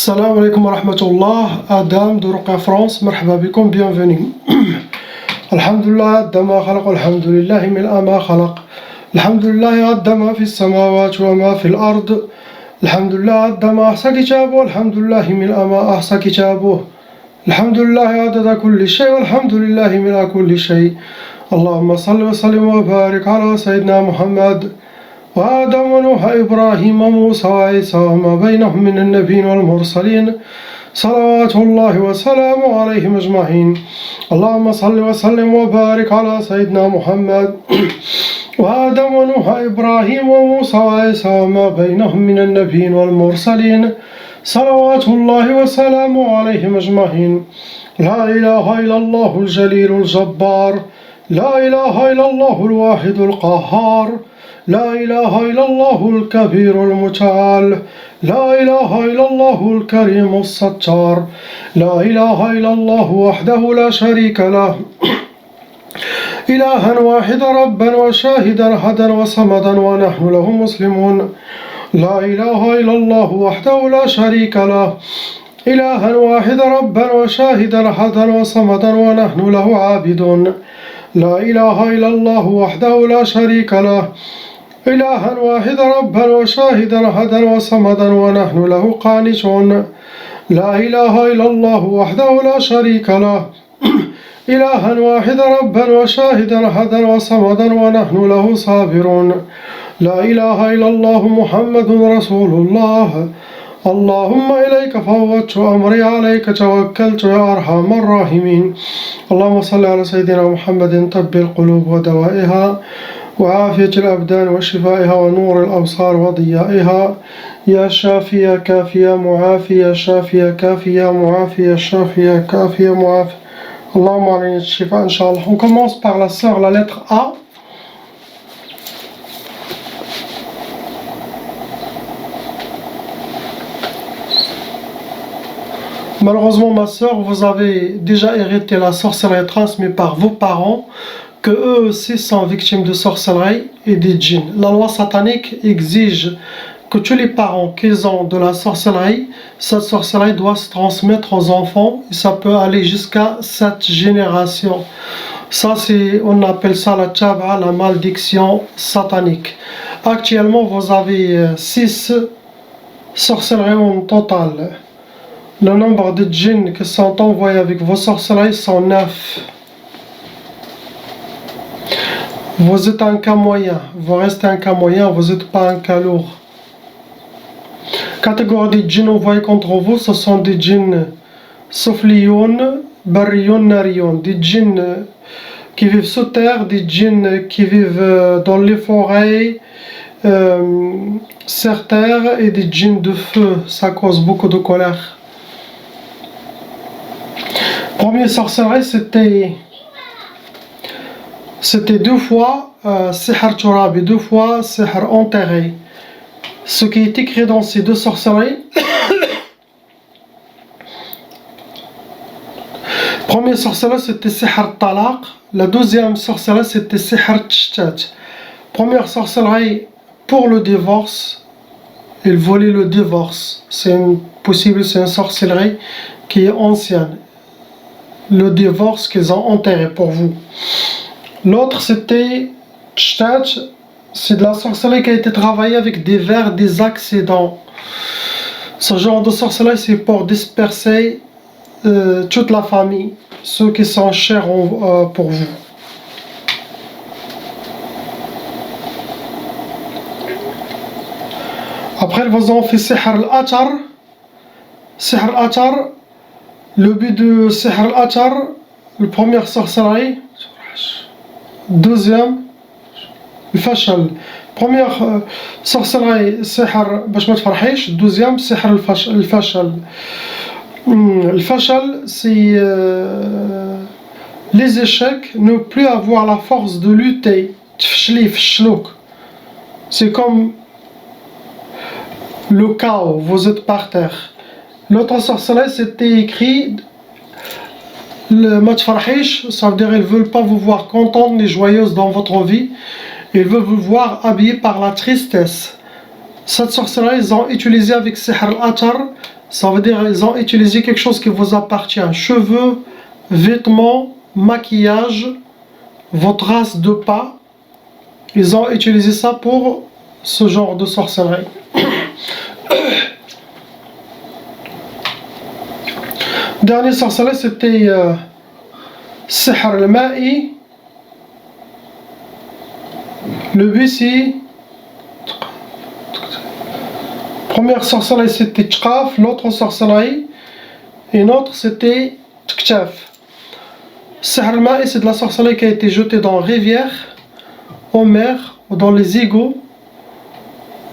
Salam alaikum wa rahmatullah, Adam de Ruqa France, marhaba bikum, bienvenue. Alhamdulillah, Addama khalaq, alhamdulillahi mil'a ma khalaq. Alhamdulillahi Addama fi samawati wa ma fi al-ard. Alhamdulillah Addama ahsa kitabu, alhamdulillahi mil'a ma ahsa kitabu. Alhamdulillahi adada kulli shay, alhamdulillahi mil'a kulli shay. Allahumma salli wa sallim wa barik ala Sayyidina Muhammad. وآدم ونوح إبراهيم وموسى وعيسى وما بينهم من النبيين والمرسلين صلوات الله وسلامه عليهم أجمعين. اللهم صل وسلم وبارك على سيدنا محمد وآدم ونوح إبراهيم وموسى وعيسى وما بينهم من النبيين والمرسلين صلوات الله وسلامه عليهم أجمعين. لا إله إلا الله الجليل الجبار، لا إله إلا الله الواحد القهار، لا إله إلا الله الكبير المتعال، لا إله إلا الله الكريم الستار، لا إله إلا الله وحده لا شريك له، إلها واحدا ربا وشاهدا أحدا وصمدا ونحن له مسلمون. لا إله إلا الله وحده لا شريك له، إلها واحدا ربا وشاهدا أحدا وصمدا ونحن له عابدون. لا إله إلا الله وحده لا شريك له، إلها واحدا ربا وشاهدا أحدا وصمدا ونحن له قانتون. لا إله إلا الله وحده لا شريك له، إلها واحدا ربا وشاهدا أحدا وصمدا ونحن له صابرون. لا إله إلا الله محمد رسول الله. اللهم إليك فوضت أمري عليك توكلت يا أرحم الراحمين. اللهم صل على سيدنا محمد طب القلوب ودوائها وعافية الأبدان وشفائها ونور الأبصار وضيائها. يا شافية كافية معافية، شافية كافية معافية، شافية كافية معافية. اللهم علينا الشفاء إن شاء الله. On commence par la sœur, la lettre A. Malheureusement, ma sœur, vous avez déjà hérité la sorcellerie transmise par vos parents, que eux aussi sont victimes de sorcellerie et des djinns. La loi satanique exige que tous les parents qui ont de la sorcellerie, cette sorcellerie doit se transmettre aux enfants et ça peut aller jusqu'à 7 générations. Ça, on appelle ça la tchaba, la malédiction satanique. Actuellement, vous avez 6 sorcelleries en total. Le nombre de djinns qui sont envoyés avec vos sorcelleries sont 9. Vous êtes un cas moyen, vous restez un cas moyen, vous n'êtes pas un cas lourd. Catégorie des djinns envoyés contre vous, ce sont des djinns sufliyoun, barriyoun, nariyoun, des djinns qui vivent sous terre, des djinns qui vivent dans les forêts, sur terre, et des djinns de feu. Ça cause beaucoup de colère. Première sorcellerie, c'était 2 fois sihr turabi, 2 fois sihr enterré. Ce qui est écrit dans ces 2 sorcelleries. Première sorcellerie, c'était sihr talaq. La deuxième sorcellerie, c'était sihr tshtat. Première sorcellerie pour le divorce. Il volait le divorce. C'est une sorcellerie qui est ancienne. Le divorce qu'ils ont enterré pour vous. L'autre, c'était tshtat, c'est de la sorcellerie qui a été travaillée avec des vers, des accidents. Ce genre de sorcellerie, c'est pour disperser toute la famille, ceux qui sont chers pour vous. Après, ils vous ont fait sihr al-atar. Sihr al-atar, le but de sihr al-atar, la première sorcellerie. Deuxième, le fashal. Première sorcellerie, sihr باش ما تفرحيش. Deuxième, sihr الفشل. Le fashal, c'est les échecs, ne plus avoir la force de lutter. تفشلي فشلوك. C'est comme le chaos, vous êtes par terre. L'autre sorcellerie, c'était écrit le matfarhish, ça veut dire ils ne veulent pas vous voir contente ni joyeuse dans votre vie, ils veulent vous voir habillé par la tristesse. Cette sorcellerie, ils ont utilisé avec sihr al-atar, Ça veut dire qu'ils ont utilisé quelque chose qui vous appartient. Cheveux, vêtements, maquillage, votre race de pas. Ils ont utilisé ça pour ce genre de sorcellerie. Dernière sorcellerie, c'était Sihr al-Ma'i. Le but, c'est... Première sorcellerie, c'était Tchkaf. L'autre sorcellerie, et une autre, c'était Tktaf. Sihr al-Ma'i, c'est de la sorcellerie qui a été jetée dans la rivière, en mer, ou dans les égouts.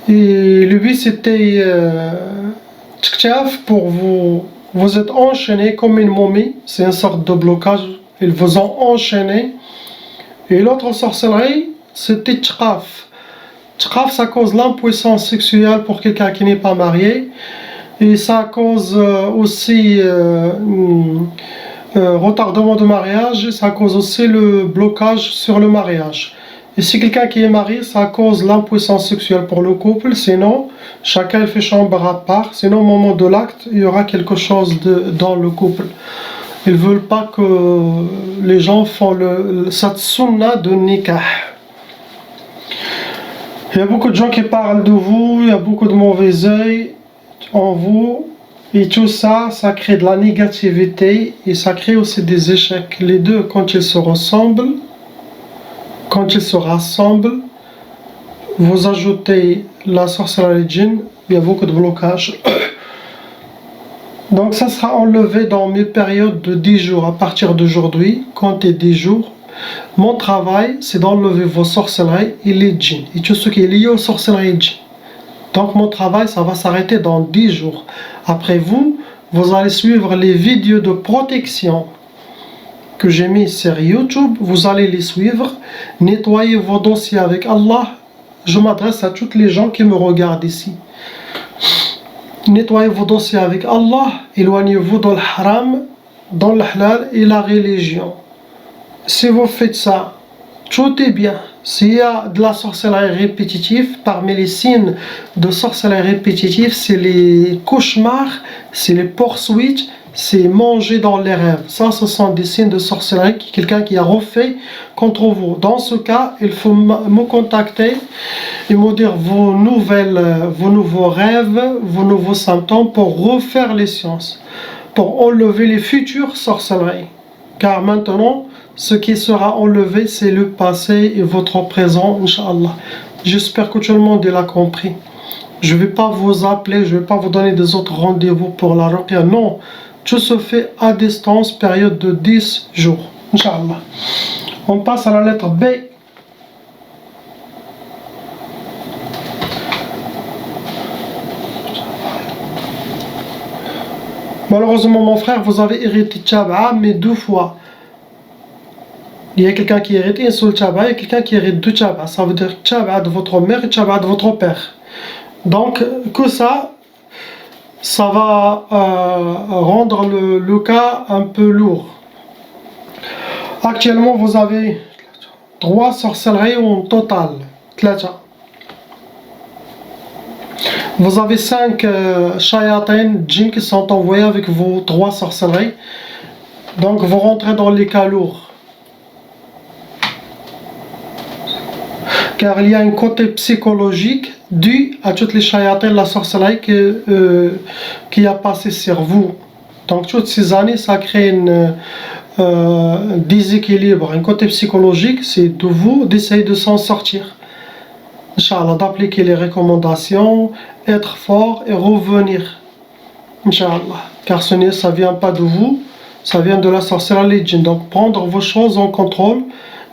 Et le but, c'était Tktaf pour vous... Vous êtes enchaîné comme une momie, c'est une sorte de blocage, ils vous ont enchaîné. Et l'autre sorcellerie, c'était Tchkaf. Tchkaf, ça cause l'impuissance sexuelle pour quelqu'un qui n'est pas marié. Et ça cause aussi retardement de mariage, ça cause aussi le blocage sur le mariage. Et si quelqu'un qui est marié, ça cause l'impuissance sexuelle pour le couple, sinon chacun fait chambre à part, sinon au moment de l'acte, il y aura quelque chose dans le couple. Ils ne veulent pas que les gens font cette sunna de nikah. Il y a beaucoup de gens qui parlent de vous, il y a beaucoup de mauvais œil en vous, et tout ça, ça crée de la négativité et ça crée aussi des échecs. Les deux, quand ils se rassemblent, vous ajoutez la sorcellerie djinn, il y a beaucoup de blocages. Donc ça sera enlevé dans mes périodes de 10 jours. À partir d'aujourd'hui, comptez 10 jours. Mon travail, c'est d'enlever vos sorcelleries et les djinns, et tout ce qui est lié aux sorcelleries et djinns. Donc mon travail, ça va s'arrêter dans 10 jours. Après vous allez suivre les vidéos de protection que j'ai mis sur YouTube, vous allez les suivre. Nettoyez vos dossiers avec Allah. Je m'adresse à toutes les gens qui me regardent ici. Nettoyez vos dossiers avec Allah. Éloignez-vous dans le haram, dans le halal et la religion. Si vous faites ça, tout est bien. S'il y a de la sorcellerie répétitive, parmi les signes de sorcellerie répétitive, c'est les cauchemars, c'est les poursuites, c'est manger dans les rêves. Ça, ce sont des signes de sorcellerie, quelqu'un qui a refait contre vous. Dans ce cas, il faut me contacter et me dire vos nouveaux rêves, vos nouveaux symptômes pour refaire les sciences, pour enlever les futures sorcelleries. Car maintenant, ce qui sera enlevé, c'est le passé et votre présent, Inch'Allah. J'espère que tout le monde l'a compris. Je ne vais pas vous appeler, je ne vais pas vous donner des autres rendez-vous pour la ruqya. Non, tout se fait à distance, période de 10 jours. Inch'Allah. On passe à la lettre B. Malheureusement, mon frère, vous avez hérité Tchaba'a, mais 2 fois. Il y a quelqu'un qui hérite un seul Tchaba'a et quelqu'un qui hérite 2 Tchaba'a. Ça veut dire Tchaba'a de votre mère et Tchaba'a de votre père. Donc, que ça va rendre le cas un peu lourd. Actuellement, vous avez 3 sorcelleries en total. 3. Vous avez 5 shayatin, djinns qui sont envoyés avec vos 3 sorcelleries. Donc, vous rentrez dans les cas lourds. Car il y a un côté psychologique dû à toutes les shayatins, la sorcellerie qui a passé sur vous. Donc toutes ces années, ça crée un déséquilibre, un côté psychologique, c'est de vous d'essayer de s'en sortir. Inch'Allah, d'appliquer les recommandations, être fort et revenir. Inch'Allah, car ça ne vient pas de vous, ça vient de la sorcellerie djinn. Donc prendre vos choses en contrôle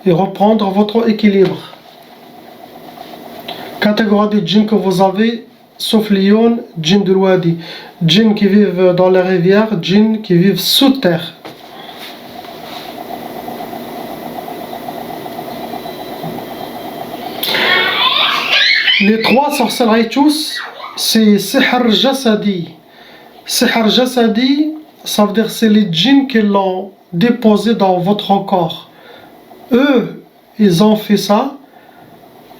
et reprendre votre équilibre. Catégorie des djinns que vous avez, sauf lion, djinns de l'Ouadi, djinns qui vivent dans les rivières, djinns qui vivent sous terre. Les 3 sorcelleries tous, c'est Sihr Jasadi. Sihr Jasadi, ça veut dire c'est les djinns qui l'ont déposé dans votre corps. Eux, ils ont fait ça.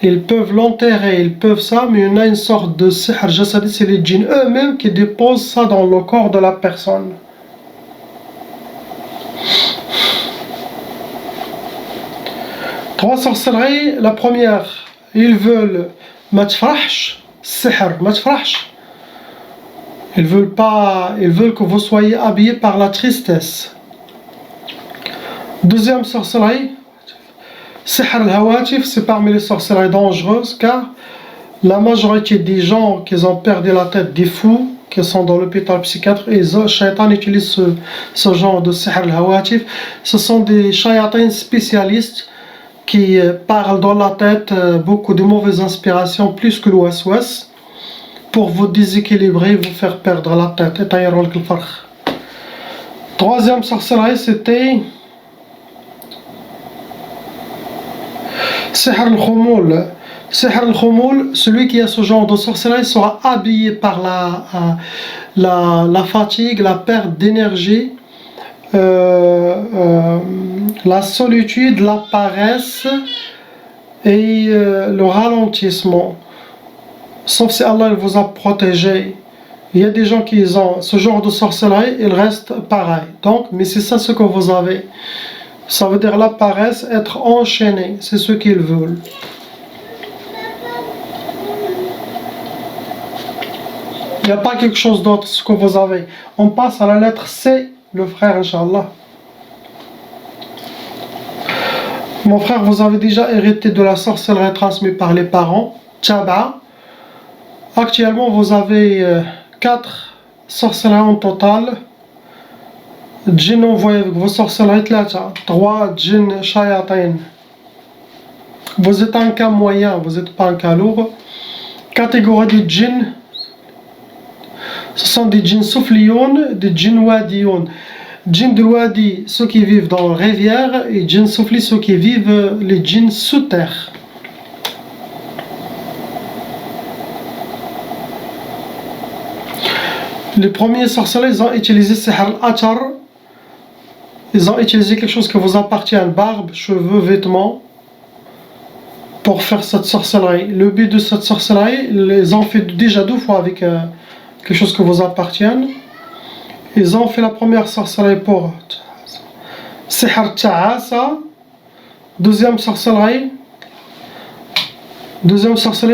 ils peuvent l'enterrer, ils peuvent ça, mais il y en a une sorte de sihr jasadi, c'est les djinns eux-mêmes qui déposent ça dans le corps de la personne. Trois sorcelleries. La première, ils veulent ma tfrahsh, sihr, ma tfrahsh. Ils veulent que vous soyez habillés par la tristesse. Deuxième sorcellerie, sihr al-hawatif, c'est parmi les sorcelleries dangereuses car la majorité des gens qui ont perdu la tête, des fous qui sont dans l'hôpital psychiatrique, et les shaytans utilisent ce genre de sihr al-hawatif. Ce sont des shaytans spécialistes qui parlent dans la tête beaucoup de mauvaises inspirations, plus que le waswas, pour vous déséquilibrer, vous faire perdre la tête. Troisième sorcellerie, c'était sihr al-khumul. Sihr al-khumul, celui qui a ce genre de sorcellerie sera habillé par la fatigue, la perte d'énergie, la solitude, la paresse et le ralentissement. Sauf si Allah vous a protégé. Il y a des gens qui ont ce genre de sorcellerie, ils restent pareils. Donc, mais c'est ça ce que vous avez. Ça veut dire la paresse, être enchaîné, c'est ce qu'ils veulent. Il n'y a pas quelque chose d'autre ce que vous avez. On passe à la lettre C, le frère, Inch'Allah. Mon frère, vous avez déjà hérité de la sorcellerie transmise par les parents, Tchaba. Actuellement, vous avez 4 sorcelleries en total. Djinn envoyé avec vos sorcelleries, 3 djinn shayatin. Vous êtes un cas moyen, vous n'êtes pas un cas lourd. Catégorie de djinn, ce sont des djinns soufliyoun, des djinns wadiyoun. Djinns de wadi, ceux qui vivent dans les rivières, et djinns soufli, ceux qui vivent les djinns sous terre. Les premiers sorceleurs, ils ont utilisé sihr al-achar. Ils ont utilisé quelque chose qui vous appartient, barbe, cheveux, vêtements, pour faire cette sorcellerie. Le but de cette sorcellerie, ils ont fait déjà 2 fois avec quelque chose qui vous appartient. Ils ont fait la première sorcellerie pour sihr ta'asa. Deuxième sorcellerie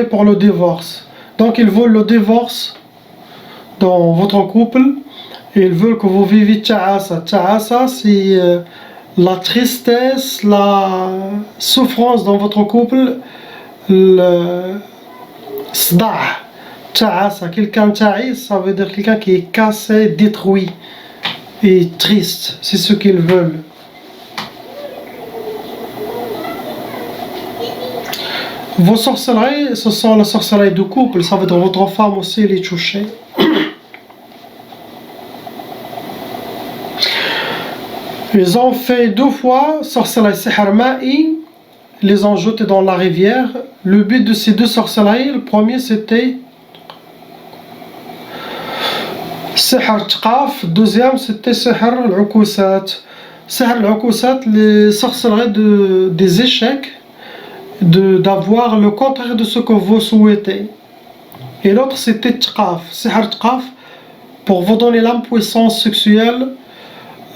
pour le divorce. Donc ils veulent le divorce dans votre couple. Ils veulent que vous viviez ta'asa. Ta'asa, c'est la tristesse, la souffrance dans votre couple, le sda'. Ta'asa, quelqu'un ta'is, ça veut dire quelqu'un qui est cassé, détruit et triste. C'est ce qu'ils veulent. Vos sorcelleries, ce sont les sorcelleries de couple. Ça veut dire votre femme aussi les toucher. Ils ont fait 2 fois sorcellerie sihr ma'i, les ont jetés dans la rivière. Le but de ces 2 sorcelleries, le premier c'était sihr tqaf, deuxième c'était sihr al-ukusat. Sihr al-ukusat, les sorcelleries des échecs, d'avoir le contraire de ce que vous souhaitez. Et l'autre c'était tqaf, sihr tqaf, pour vous donner l'impuissance sexuelle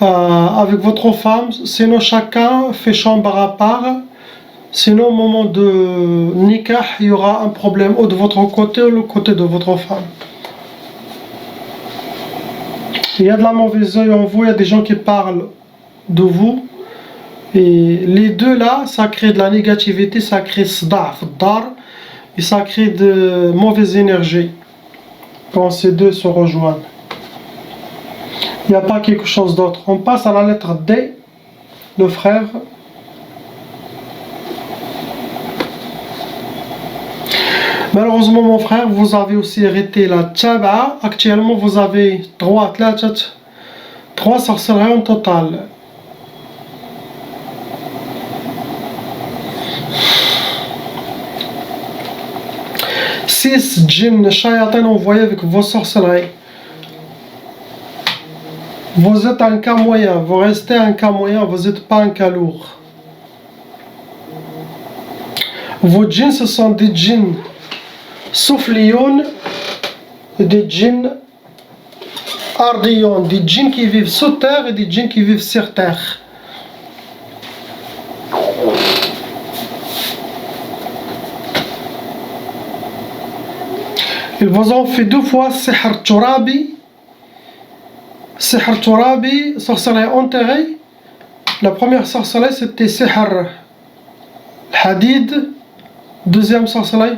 avec votre femme. Sinon chacun fait chambre à part. Sinon au moment de nikah, il y aura un problème ou de votre côté ou le côté de votre femme. Il y a de la mauvaise œil en vous, il y a des gens qui parlent de vous. Et les deux là, ça crée de la négativité, ça crée sda' dar, et ça crée de mauvaises énergies quand ces deux se rejoignent. Il n'y a pas quelque chose d'autre. On passe à la lettre D, le frère. Malheureusement mon frère, vous avez aussi hérité la tchaba. Actuellement vous avez 3 sorcelleries en total. Six djinns shayatin envoyés avec vos sorcelleries. Vous êtes un cas moyen, vous restez un cas moyen, vous n'êtes pas un cas lourd. Vos djinns, ce sont des djinns souffliyoun et des djinns ardiyoun, des djinns qui vivent sous terre et des djinns qui vivent sur terre. Ils vous ont fait 2 fois Sihr Turabi. Sihr Turabi, sorcellerie enterrée. La première sorcellerie c'était Sihr Hadid. Deuxième sorcellerie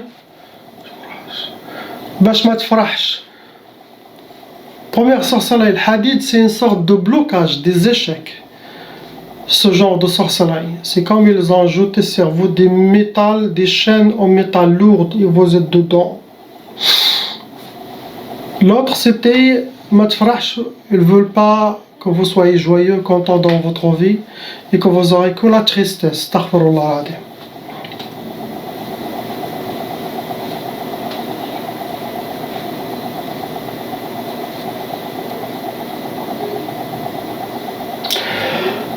Bash ma tfrahsh. Première sorcellerie, le Hadid, c'est une sorte de blocage, des échecs. Ce genre de sorcellerie, c'est comme ils ont ajouté sur vous des métals, des chaînes en métal lourd et vous êtes dedans. L'autre c'était Matfrahsh, ils ne veulent pas que vous soyez joyeux, content dans votre vie et que vous aurez que la tristesse. Astaghfirullah adim.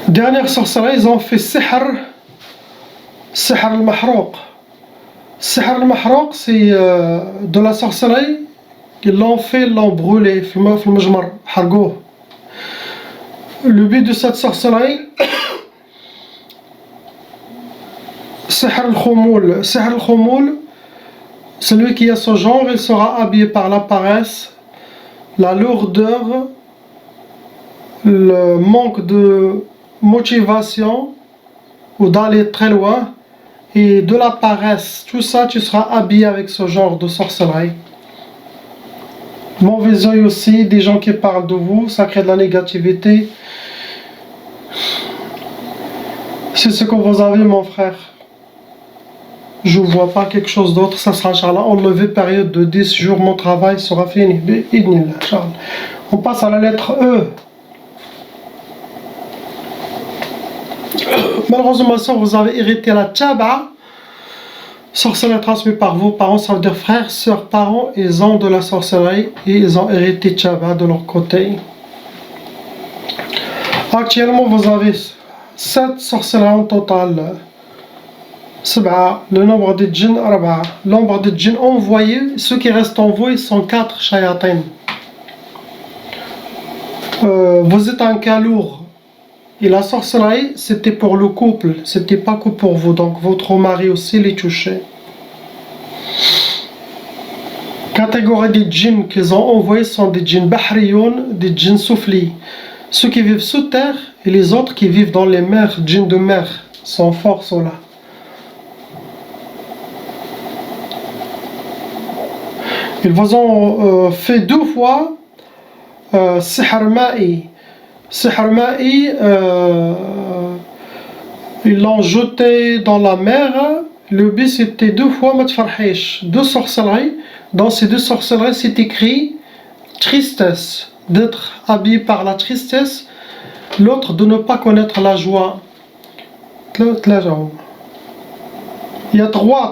Dernière sorcellerie, ils ont fait Sihr al-Mahrouq. Sihr al-Mahrouq, c'est de la sorcellerie. Ils l'ont fait, ils l'ont brûlé, le but de cette sorcellerie, Sihr al-Khoumoul. Sihr al-Khoumoul, celui qui a ce genre, il sera habillé par la paresse, la lourdeur, le manque de motivation ou d'aller très loin et de la paresse. Tout ça, tu seras habillé avec ce genre de sorcellerie. Mauvais oeil aussi, des gens qui parlent de vous, ça crée de la négativité. C'est ce que vous avez, mon frère. Je ne vois pas quelque chose d'autre, ça sera Inch'Allah enlevé, période de 10 jours, mon travail sera fini. On passe à la lettre E. Malheureusement, ma soeur, vous avez hérité la tchaba. Sorcellerie transmise par vos parents, ça veut dire frères, sœurs, parents, ils ont de la sorcellerie et ils ont hérité tchaba de leur côté. Actuellement, vous avez 7 sorcelleries en total. Le nombre de djinns, le nombre de djinns envoyés, ceux qui restent envoyés sont 4 shayatin. Vous êtes un cas lourd. Et la sorcellerie, c'était pour le couple, c'était pas que pour vous. Donc votre mari aussi les touchait. Catégorie des djinns qu'ils ont envoyés sont des djinns bahriyoun, des djinns soufli. Ceux qui vivent sous terre et les autres qui vivent dans les mers, djinns de mer, sont forts ceux-là. Ils vous ont fait 2 fois Sihr Ma'i. Sihr Ma'i, ils l'ont jeté dans la mer. Le but c'était 2 fois Matfarhish, 2 sorcelleries. Dans ces 2 sorcelleries, c'est écrit tristesse, d'être habillé par la tristesse, l'autre de ne pas connaître la joie. Il y a 3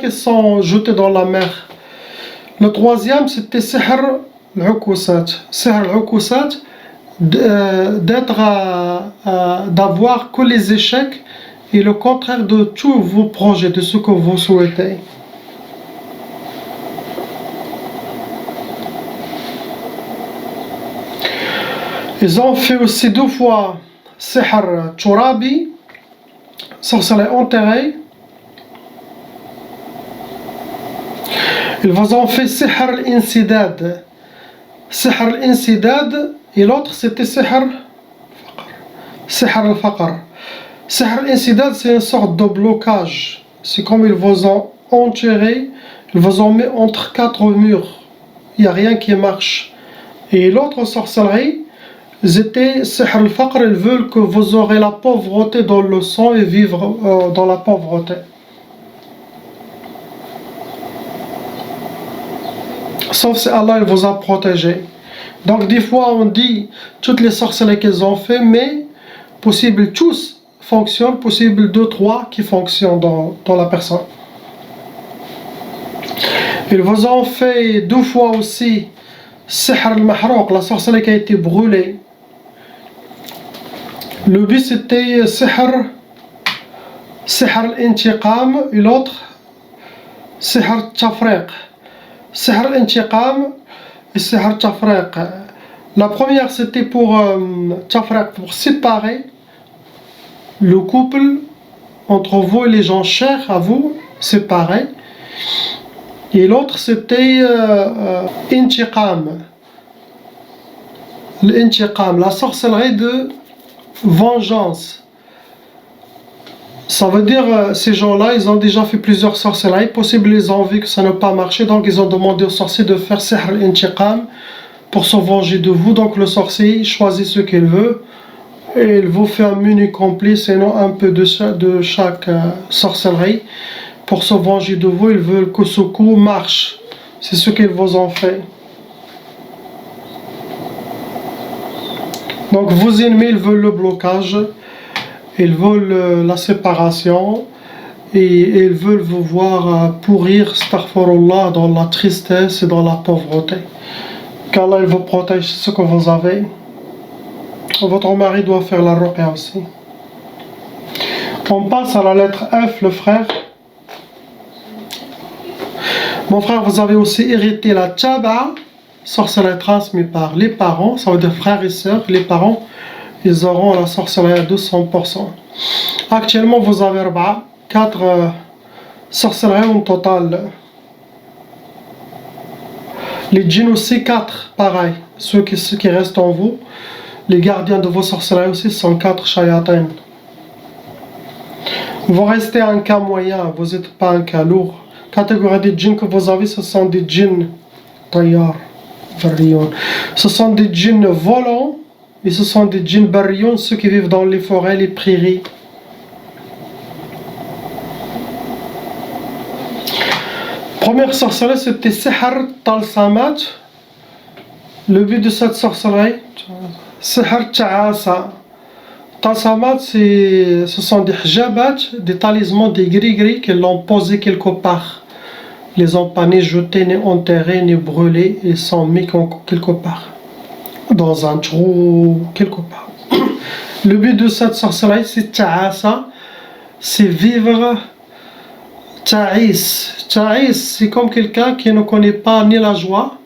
qui sont jetés dans la mer. Le troisième c'était Sihr al-Ukusat. Sihr al-Ukusat, d'avoir que les échecs et le contraire de tous vos projets, de ce que vous souhaitez. Ils ont fait aussi 2 fois Sihr Turabi, sorcellerie enterrée. Ils vous ont fait Sihr al-Insidad. Sihr al-Insidad et l'autre c'était Sihr al-Faqr. Sihr al-Insidad, c'est une sorte de blocage. C'est comme ils vous ont enterré, ils vous ont mis entre 4 murs. Il n'y a rien qui marche. Et l'autre sorcellerie, c'était Sihr al-Faqr, ils veulent que vous aurez la pauvreté dans le sang et vivre dans la pauvreté. Sauf si Allah il vous a protégé. Donc des fois on dit toutes les sorcelleries qu'ils ont fait, mais possible tous fonctionnent, possible 2-3 qui fonctionnent dans la personne. Ils vous ont fait 2 fois aussi Sihr al-Mahrouq, la sorcellerie qui a été brûlée. Le but c'était Sihr سحر الانتقام et l'autre سحر التفريق. سحر الانتقام et سحر التفريق. La première c'était pour تفريق, pour séparer le couple entre vous et les gens chers à vous, séparer. Et l'autre c'était intiqam. L'intiqam, la sorcellerie de vengeance. Ça veut dire ces gens-là, ils ont déjà fait plusieurs sorcelleries. Possible ils ont vu que ça n'a pas marché, donc ils ont demandé au sorcier de faire sihr al-intiqam pour se venger de vous. Donc le sorcier choisit ce qu'il veut et il vous fait un menu complet, sinon un peu de chaque sorcellerie. Pour se venger de vous, ils veulent que ce coup marche. C'est ce qu'ils vous ont fait. Donc vos ennemis, ils veulent le blocage, ils veulent la séparation, et ils veulent vous voir pourrir, astaghfirullah, dans la tristesse et dans la pauvreté. Qu'Allah il vous protège ce que vous avez. Votre mari doit faire la ruqya aussi. On passe à la lettre F, le frère. Mon frère, vous avez aussi hérité la tchaba, sorcellerie transmise par les parents, ça veut dire frères et sœurs. Les parents, ils auront la sorcellerie à 200%. Actuellement, vous avez 4 sorcelleries en total. Les djinns aussi 4, pareil. Ceux qui restent en vous, les gardiens de vos sorcelleries aussi sont 4 shayatin. Vous restez un cas moyen, vous n'êtes pas un cas lourd. Catégorie des djinns que vous avez, ce sont des djinns tayyar, barriyon. Ce sont des djinns volants et ce sont des djinns barriyon, ceux qui vivent dans les forêts, les prairies. Première sorcellerie, c'était sihr talsamat. Le but de cette sorcellerie, sihr ta'asa. Talsamat, ce sont des hijabat, des talismans, des gris-gris qui l'ont posé quelque part. Ils les ont pas ni jetés, ni enterrés, ni brûlés, ils sont mis quelque part. Dans un trou, quelque part. Le but de cette sorcellerie, c'est ta'asa, c'est vivre ta'is. Ta'is, c'est comme quelqu'un qui ne connaît pas ni la joie.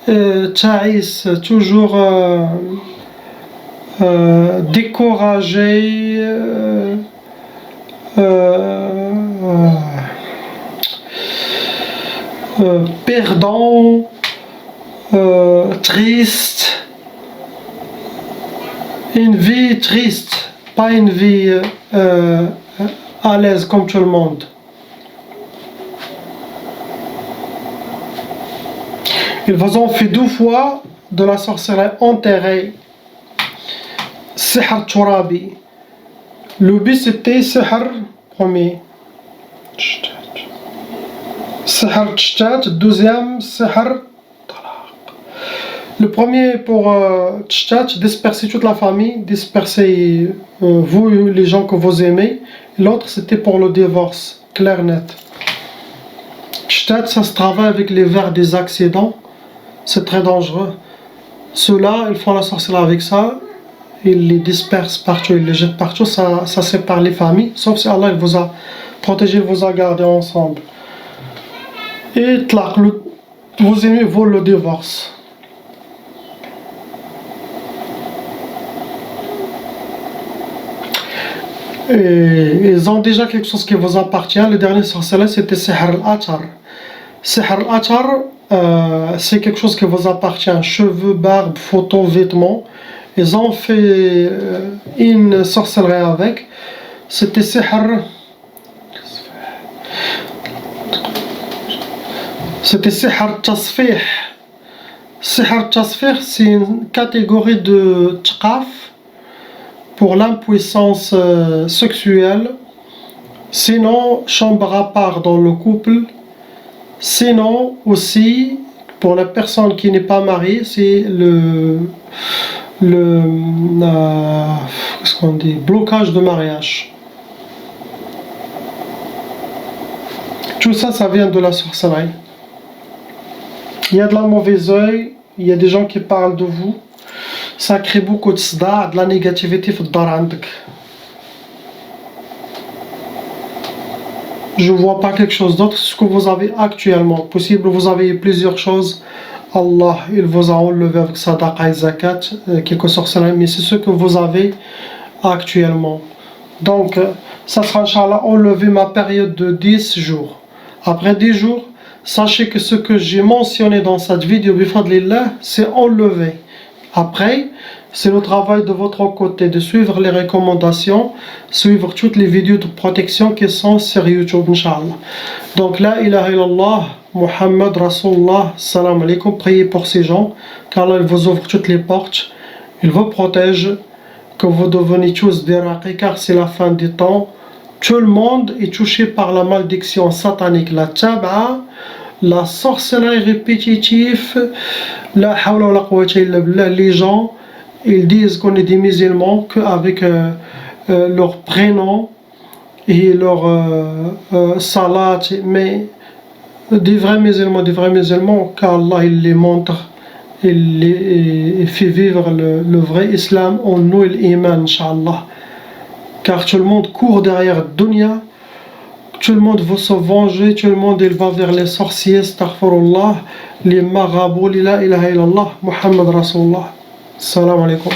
Ta'is, toujours découragé, perdant, triste, une vie triste, pas une vie à l'aise comme tout le monde. Ils vous ont fait 2 fois de la sorcellerie enterrée, sihr turabi. Le but c'était sihr premier, sihr tshtat, deuxième sihr talaq. Le premier pour tshtat, disperser toute la famille, disperser vous, les gens que vous aimez. L'autre c'était pour le divorce, clair net. Tshtat, ça se travaille avec les vers des accidents. C'est très dangereux. Ceux-là, ils font la sorcellerie avec ça, ils les dispersent partout, ils les jettent partout, ça sépare les familles, sauf si Allah il vous a protégé, il vous a gardé ensemble. Et tlaq, vos ennemis veulent le divorce. Et ils ont déjà quelque chose qui vous appartient. Le dernier sorcellerie, c'était sihr al-athar. Sihr al-athar, c'est quelque chose qui vous appartient, cheveux, barbe, photos, vêtements. Ils ont fait une sorcellerie avec. C'était sihr. C'était sihr tasfih. Sihr tasfih, c'est une catégorie de tqaf pour l'impuissance sexuelle. Sinon, chambre à part dans le couple. Sinon, aussi, pour la personne qui n'est pas mariée, c'est qu'est-ce qu'on dit, blocage de mariage. Tout ça, ça vient de la sorcellerie. Il y a de la mauvaise œil, il y a des gens qui parlent de vous. Ça crée beaucoup de sda, de la négativité في الدار عندك. Je ne vois pas quelque chose d'autre, ce que vous avez actuellement. Possible, vous avez plusieurs choses. Allah, il vous a enlevé avec sadaqa et zakat, quelque sorte, mais c'est ce que vous avez actuellement. Donc, ça sera, Inch'Allah, enlevé ma période de 10 jours. Après 10 jours, sachez que ce que j'ai mentionné dans cette vidéo, bifadlillah, c'est enlevé. Après, c'est le travail de votre côté de suivre les recommandations, suivre toutes les vidéos de protection qui sont sur YouTube, Inch'Allah. Donc, la ilaha illallah, Muhammad Rasulullah, salam alaikum, priez pour ces gens, car Allah vous ouvre toutes les portes, il vous protège, que vous devenez tous des raqis, car c'est la fin des temps. Tout le monde est touché par la malédiction satanique, la tab'a, la sorcellerie répétitive, la hawla wa la quwwata illa billah. Les gens, ils disent qu'on est des musulmans qu'avec leur prénom et leur salat, mais des vrais musulmans, qu'Allah il les montre, il fait vivre le vrai islam en nous, l'iman, Inch'Allah. Car tout le monde court derrière dunya, tout le monde veut se venger, tout le monde il va vers les sorciers, astaghfirullah, les marabouts, la ilaha illallah, Muhammad Rasulullah. Salam alaikum.